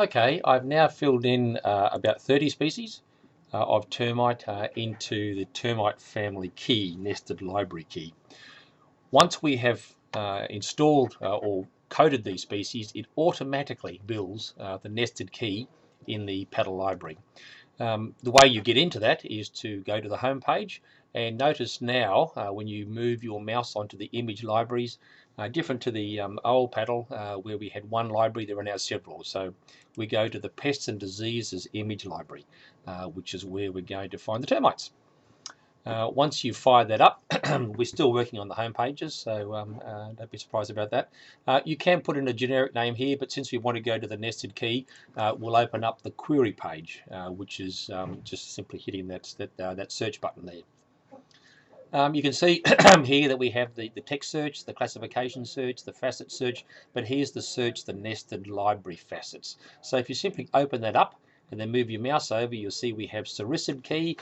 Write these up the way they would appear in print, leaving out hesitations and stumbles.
Okay, I've now filled in about 30 species of termite into the termite family key, nested library key. Once we have installed or coded these species, it automatically builds the nested key in the PaDIL library. The way you get into that is to go to the home page, and notice now when you move your mouse onto the image libraries, different to the old PaDIL where we had one library, there are now several. So we go to the pests and diseases image library, which is where we're going to find the termites. Once you fire that up, we're still working on the home pages, so don't be surprised about that. You can put in a generic name here, but since we want to go to the nested key, we'll open up the query page, which is just simply hitting that search button there. You can see here that we have the text search, the classification search, the facet search, but here's the search, the nested library facets. So if you simply open that up, and then move your mouse over, you'll see we have sericid key,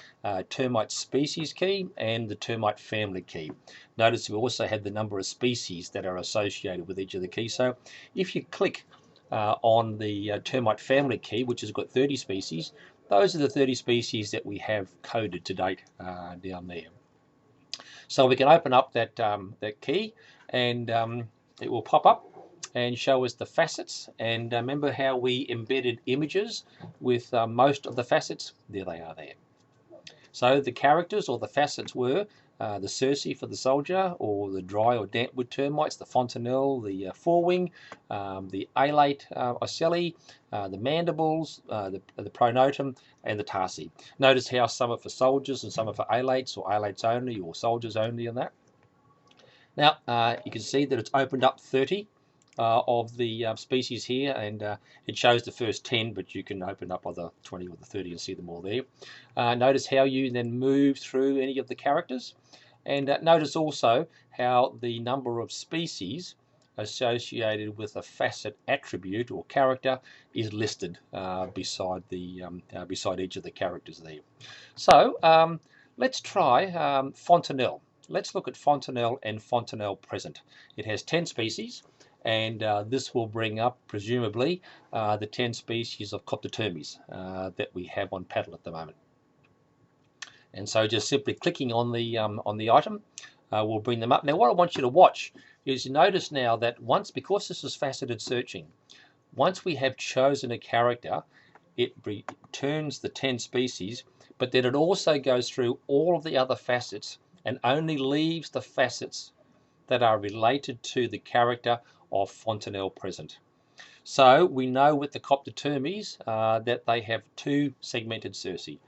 termite species key, and the termite family key. Notice we also have the number of species that are associated with each of the keys. So if you click on the termite family key, which has got 30 species, those are the 30 species that we have coded to date down there. So we can open up that key, and it will pop up and show us the facets. And remember how we embedded images with most of the facets? There they are there. So the characters or the facets were the cerci for the soldier, or the dry or damp wood termites, the fontanelle, the forewing, the alate ocelli, the mandibles, the pronotum, and the tarsi. Notice how some are for soldiers and some are for alates, or alates only, or soldiers only, and that. Now you can see that it's opened up 30 of the species here, and it shows the first 10, but you can open up either 20 or the 30 and see them all there. Notice how you then move through any of the characters, and notice also how the number of species associated with a facet attribute or character is listed beside each of the characters there. So let's try fontanelle. Let's look at fontanelle and fontanelle present. It has 10 species, and this will bring up, presumably, the 10 species of Coptotermes that we have on PaDIL at the moment. And so just simply clicking on the item will bring them up. Now what I want you to watch is you notice now that because this is faceted searching, once we have chosen a character, it returns the 10 species, but then it also goes through all of the other facets and only leaves the facets that are related to the character of fontanelle present. So we know with the Coptotermes that they have 2 segmented cerci.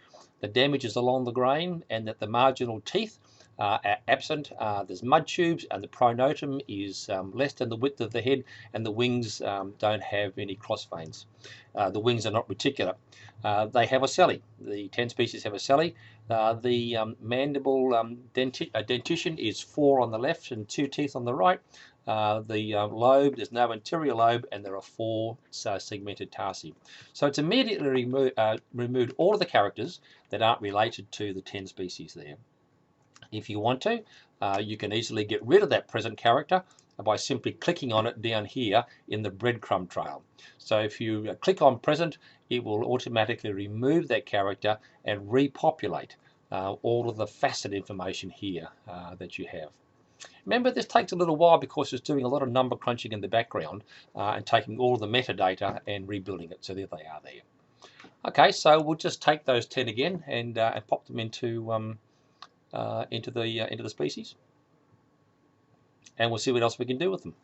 The damage is along the grain, and that the marginal teeth are absent. There's mud tubes, and the pronotum is less than the width of the head, and the wings don't have any cross veins. The wings are not reticulate. They have ocelli. The 10 species have ocelli. The mandible dentition is 4 on the left and 2 teeth on the right. The lobe, there's no anterior lobe, and there are 4 segmented tarsi. So it's immediately removed all of the characters that aren't related to the 10 species there. If you want to, you can easily get rid of that present character by simply clicking on it down here in the breadcrumb trail. So if you click on present, it will automatically remove that character and repopulate all of the facet information here that you have. Remember, this takes a little while because it's doing a lot of number crunching in the background and taking all of the metadata and rebuilding it. So there they are there. Okay, so we'll just take those 10 again and pop them into the species, and we'll see what else we can do with them.